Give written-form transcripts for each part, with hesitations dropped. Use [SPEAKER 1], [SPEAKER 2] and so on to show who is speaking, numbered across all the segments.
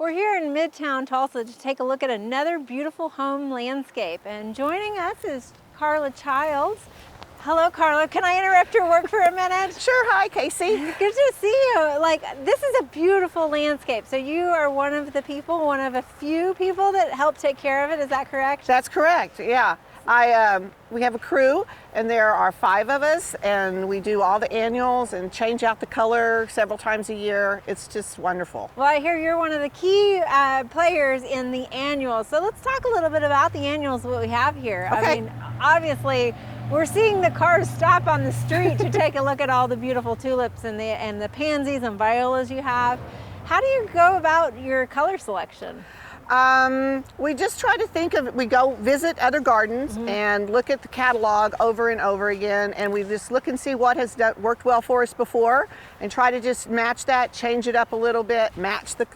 [SPEAKER 1] We're here in Midtown Tulsa to take a look at another beautiful home landscape. And joining us is Carla Childs. Hello, Carla. Can I interrupt your work for a minute?
[SPEAKER 2] Sure. Hi, Casey.
[SPEAKER 1] Good to see you. This is a beautiful landscape. So you are one of the people, one of a few people that help take care of it. Is that correct?
[SPEAKER 2] That's correct. Yeah. We have a crew, and there are 5 of us, and we do all the annuals and change out the color several times a year. It's just wonderful.
[SPEAKER 1] Well, I hear you're one of the key players in the annuals. So let's talk a little bit about the annuals, what we have here.
[SPEAKER 2] Okay.
[SPEAKER 1] I mean, obviously, we're seeing the cars stop on the street to take a look at all the beautiful tulips and the pansies and violas you have. How do you go about your color selection?
[SPEAKER 2] We just try to think of, we go visit other gardens and look at the catalog over and over again, and we just look and see what has worked well for us before and try to just match that, change it up a little bit, match the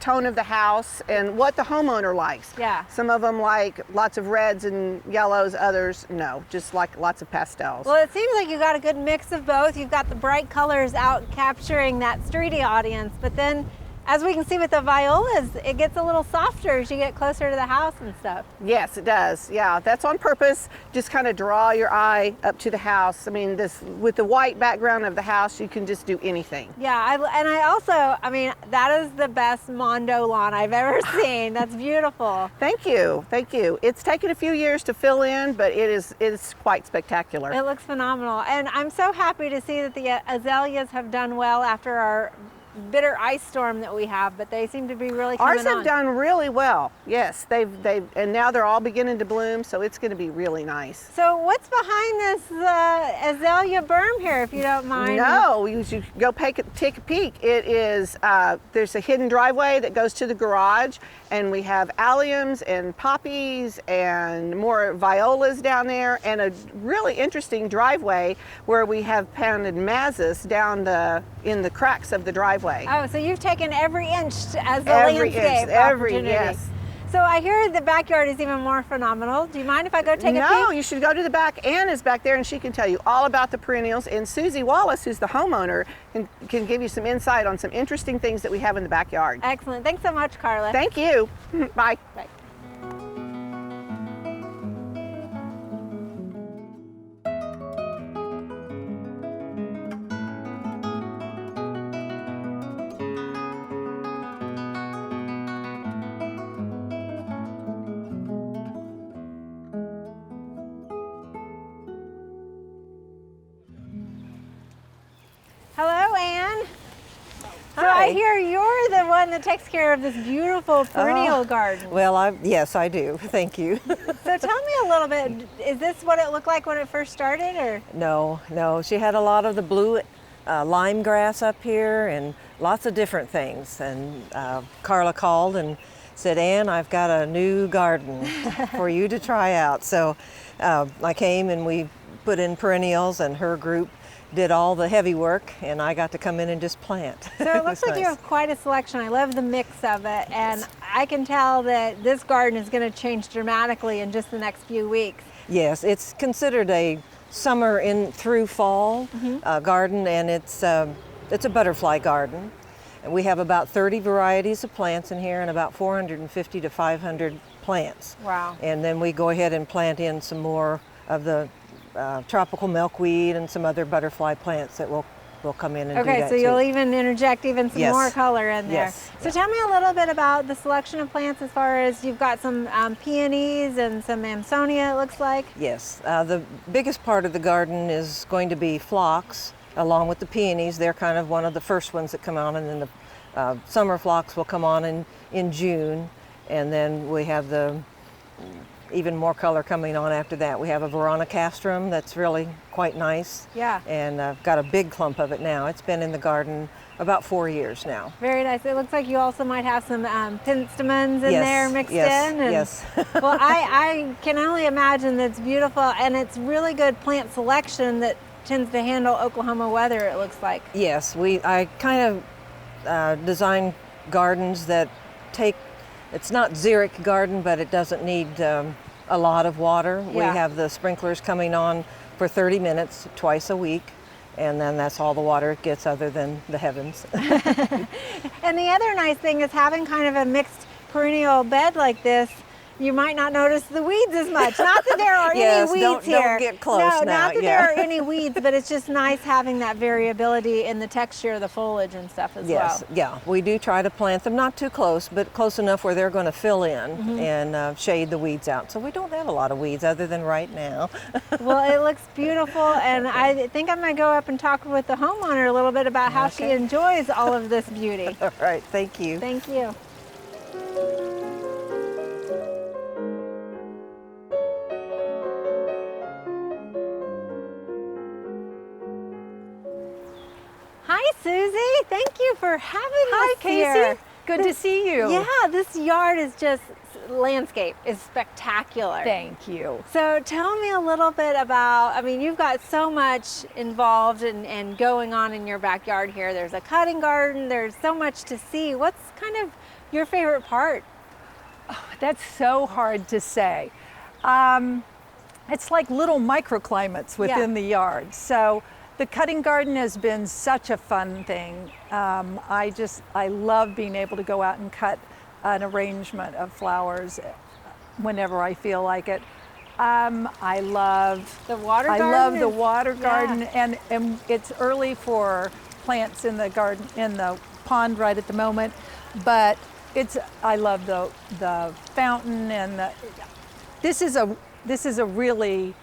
[SPEAKER 2] tone of the house and what the homeowner likes.
[SPEAKER 1] Yeah.
[SPEAKER 2] Some of them like lots of reds and yellows, others no, just like lots of pastels.
[SPEAKER 1] Well, it seems like you got a good mix of both. You've got the bright colors out capturing that streety audience, but then as we can see with the violas, it gets a little softer as you get closer to the house and stuff.
[SPEAKER 2] Yes, it does. Yeah, that's on purpose. Just kind of draw your eye up to the house. I mean, this with the white background of the house, you can just do anything.
[SPEAKER 1] Yeah, I mean, that is the best Mondo lawn I've ever seen. That's beautiful.
[SPEAKER 2] Thank you, thank you. It's taken a few years to fill in, but it's quite spectacular.
[SPEAKER 1] It looks phenomenal, and I'm so happy to see that the azaleas have done well after our bitter ice storm that we have, but they seem to be really coming
[SPEAKER 2] Ours have done really well. Yes, they've and now they're all beginning to bloom, so it's going to be really nice.
[SPEAKER 1] So what's behind this azalea berm here, if you don't mind?
[SPEAKER 2] No, you should go take a peek. It is there's a hidden driveway that goes to the garage, and we have alliums and poppies and more violas down there, and a really interesting driveway where we have planted Mazus down in the cracks of the driveway.
[SPEAKER 1] Oh, so you've taken every inch as the
[SPEAKER 2] Every
[SPEAKER 1] landscape
[SPEAKER 2] inch, every,
[SPEAKER 1] opportunity.
[SPEAKER 2] yes.
[SPEAKER 1] So I hear the backyard is even more phenomenal. Do you mind if I go take a peek?
[SPEAKER 2] No, you should go to the back. Ann is back there, and she can tell you all about the perennials. And Suzie Wallace, who's the homeowner, can give you some insight on some interesting things that we have in the backyard.
[SPEAKER 1] Excellent. Thanks so much, Carla.
[SPEAKER 2] Thank you. Bye.
[SPEAKER 1] Bye. Hello, Ann. So
[SPEAKER 3] Hi.
[SPEAKER 1] I hear you're the one that takes care of this beautiful perennial garden.
[SPEAKER 3] Well, yes, I do. Thank you.
[SPEAKER 1] So tell me a little bit, is this what it looked like when it first started, or?
[SPEAKER 3] No, she had a lot of the blue lime grass up here and lots of different things. And Carla called and said, Ann, I've got a new garden for you to try out. So I came and we put in perennials, and her group did all the heavy work, and I got to come in and just plant.
[SPEAKER 1] So it looks like you have quite a selection. I love the mix of it, and I can tell that this garden is going to change dramatically in just the next few weeks.
[SPEAKER 3] Yes, it's considered a summer in through fall garden, and it's a butterfly garden. And we have about 30 varieties of plants in here and about 450 to 500 plants.
[SPEAKER 1] Wow.
[SPEAKER 3] And then we go ahead and plant in some more of the tropical milkweed and some other butterfly plants that will come in and do that.
[SPEAKER 1] Okay, so you'll even interject even some
[SPEAKER 3] Yes.
[SPEAKER 1] more color in there.
[SPEAKER 3] Yes.
[SPEAKER 1] So tell me a little bit about the selection of plants, as far as you've got some peonies and some Amsonia, it looks like.
[SPEAKER 3] Yes, the biggest part of the garden is going to be phlox, along with the peonies. They're kind of one of the first ones that come on, and then the summer phlox will come on in June, and then we have the even more color coming on after that. We have a veronicastrum that's really quite nice.
[SPEAKER 1] Yeah.
[SPEAKER 3] And I've got a big clump of it now. It's been in the garden about 4 years now.
[SPEAKER 1] Very nice. It looks like you also might have some penstemons in there mixed in. And,
[SPEAKER 3] yes.
[SPEAKER 1] Well, I can only imagine that's beautiful, and it's really good plant selection that tends to handle Oklahoma weather, it looks like.
[SPEAKER 3] Yes, I kind of design gardens that it's not xeric garden, but it doesn't need a lot of water.
[SPEAKER 1] Yeah.
[SPEAKER 3] We have the sprinklers coming on for 30 minutes twice a week, and then that's all the water it gets other than the heavens.
[SPEAKER 1] And the other nice thing is having kind of a mixed perennial bed like this, you might not notice the weeds as much. Not that there are
[SPEAKER 3] Yes,
[SPEAKER 1] any weeds
[SPEAKER 3] don't
[SPEAKER 1] here.
[SPEAKER 3] get close
[SPEAKER 1] no,
[SPEAKER 3] now,
[SPEAKER 1] not that
[SPEAKER 3] yeah.
[SPEAKER 1] there are any weeds, but it's just nice having that variability in the texture of the foliage and stuff as
[SPEAKER 3] Yes,
[SPEAKER 1] well.
[SPEAKER 3] yeah. We do try to plant them not too close, but close enough where they're going to fill in and shade the weeds out. So we don't have a lot of weeds other than right now.
[SPEAKER 1] Well, it looks beautiful, and I think I'm going to go up and talk with the homeowner a little bit about how she
[SPEAKER 3] Okay.
[SPEAKER 1] enjoys all of this beauty.
[SPEAKER 3] All right, thank you.
[SPEAKER 1] Thank you. Hi, Suzie. Thank you for having
[SPEAKER 4] Hi,
[SPEAKER 1] us here.
[SPEAKER 4] Casey. Good to see you.
[SPEAKER 1] Yeah, this yard is just, landscape is spectacular.
[SPEAKER 4] Thank you.
[SPEAKER 1] So tell me a little bit about, I mean, you've got so much involved and going on in your backyard here. There's a cutting garden, there's so much to see. What's kind of your favorite part?
[SPEAKER 4] That's so hard to say. It's like little microclimates within the yard. So the cutting garden has been such a fun thing. I love being able to go out and cut an arrangement of flowers whenever I feel like it. I love
[SPEAKER 1] The water
[SPEAKER 4] I
[SPEAKER 1] garden
[SPEAKER 4] love the
[SPEAKER 1] is-
[SPEAKER 4] water
[SPEAKER 1] yeah.
[SPEAKER 4] garden, and it's early for plants in the garden, in the pond right at the moment, but I love the fountain, and this is a really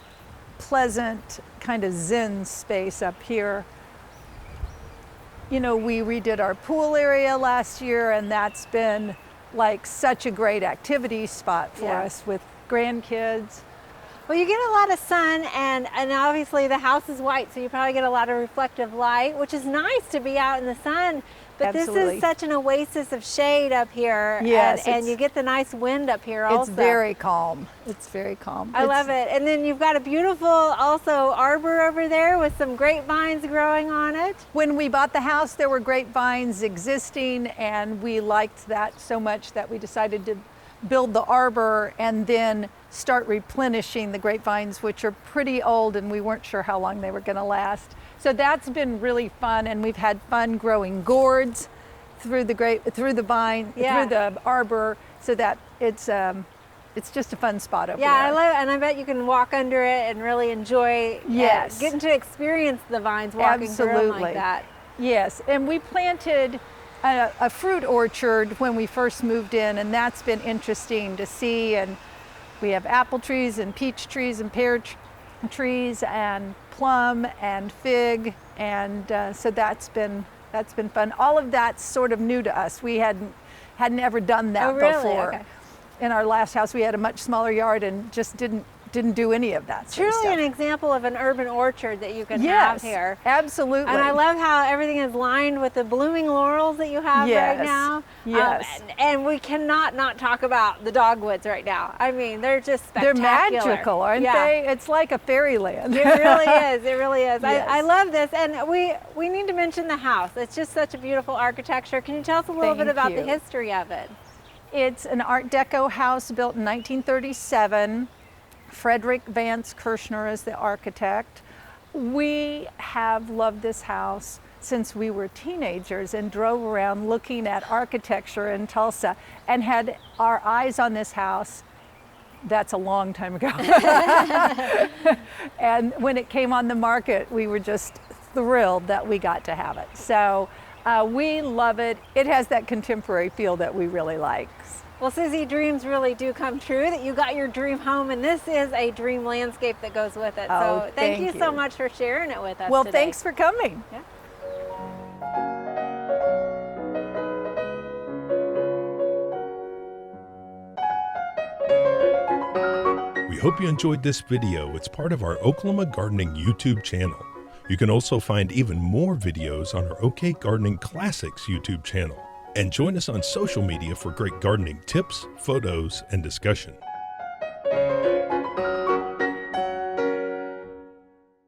[SPEAKER 4] pleasant kind of zen space up here. You know, we redid our pool area last year, and that's been like such a great activity spot for
[SPEAKER 1] Yeah.
[SPEAKER 4] us with grandkids.
[SPEAKER 1] Well, you get a lot of sun, and obviously the house is white, so you probably get a lot of reflective light, which is nice to be out in the sun. But this
[SPEAKER 4] Absolutely.
[SPEAKER 1] is such an oasis of shade up here.
[SPEAKER 4] Yes,
[SPEAKER 1] and
[SPEAKER 4] it's-
[SPEAKER 1] you get the nice wind up here also.
[SPEAKER 4] It's very calm. It's very calm.
[SPEAKER 1] I love it. And then you've got a beautiful also arbor over there with some grapevines growing on it.
[SPEAKER 4] When we bought the house, there were grapevines existing, and we liked that so much that we decided to build the arbor and then start replenishing the grapevines, which are pretty old, and we weren't sure how long they were going to last. So that's been really fun, and we've had fun growing gourds through the vine,
[SPEAKER 1] Yeah.
[SPEAKER 4] through the arbor, so that it's just a fun spot over
[SPEAKER 1] Yeah, I
[SPEAKER 4] there.
[SPEAKER 1] love it. And I bet you can walk under it and really enjoy
[SPEAKER 4] Yes.
[SPEAKER 1] getting to experience the vines walking through them
[SPEAKER 4] Absolutely.
[SPEAKER 1] like that.
[SPEAKER 4] Yes, and we planted a fruit orchard when we first moved in, and that's been interesting to see. And we have apple trees and peach trees and pear trees and plum and fig, and so that's been fun. All of that's sort of new to us. We hadn't ever done that
[SPEAKER 1] Oh, really?
[SPEAKER 4] before.
[SPEAKER 1] Okay.
[SPEAKER 4] In our last house, we had a much smaller yard and just didn't do any of that sort of
[SPEAKER 1] Truly
[SPEAKER 4] stuff.
[SPEAKER 1] an example of an urban orchard that you can
[SPEAKER 4] Yes,
[SPEAKER 1] have here.
[SPEAKER 4] absolutely.
[SPEAKER 1] And I love how everything is lined with the blooming laurels that you have right
[SPEAKER 4] Yes,
[SPEAKER 1] now.
[SPEAKER 4] yes.
[SPEAKER 1] And we cannot not talk about the dogwoods right now. I mean, they're just
[SPEAKER 4] They're
[SPEAKER 1] spectacular.
[SPEAKER 4] magical, aren't
[SPEAKER 1] Yeah.
[SPEAKER 4] they? It's like a fairyland.
[SPEAKER 1] It really is. It really is.
[SPEAKER 4] Yes.
[SPEAKER 1] I love this. And we need to mention the house. It's just such a beautiful architecture. Can you tell us a little bit
[SPEAKER 4] Thank
[SPEAKER 1] about the
[SPEAKER 4] you.
[SPEAKER 1] history of it?
[SPEAKER 4] It's an Art Deco house built in 1937. Frederick Vance Kirshner is the architect. We have loved this house since we were teenagers and drove around looking at architecture in Tulsa and had our eyes on this house. That's a long time ago. And when it came on the market, we were just thrilled that we got to have it. So we love it. It has that contemporary feel that we really like.
[SPEAKER 1] Well, Suzie, dreams really do come true, that you got your dream home, and this is a dream landscape that goes with it.
[SPEAKER 4] Oh,
[SPEAKER 1] So thank you so
[SPEAKER 4] you.
[SPEAKER 1] much for sharing it with us
[SPEAKER 4] Well,
[SPEAKER 1] today.
[SPEAKER 4] thanks for coming.
[SPEAKER 1] Yeah.
[SPEAKER 5] We hope you enjoyed this video. It's part of our Oklahoma Gardening YouTube channel. You can also find even more videos on our OK Gardening Classics YouTube channel. And join us on social media for great gardening tips, photos, and discussion.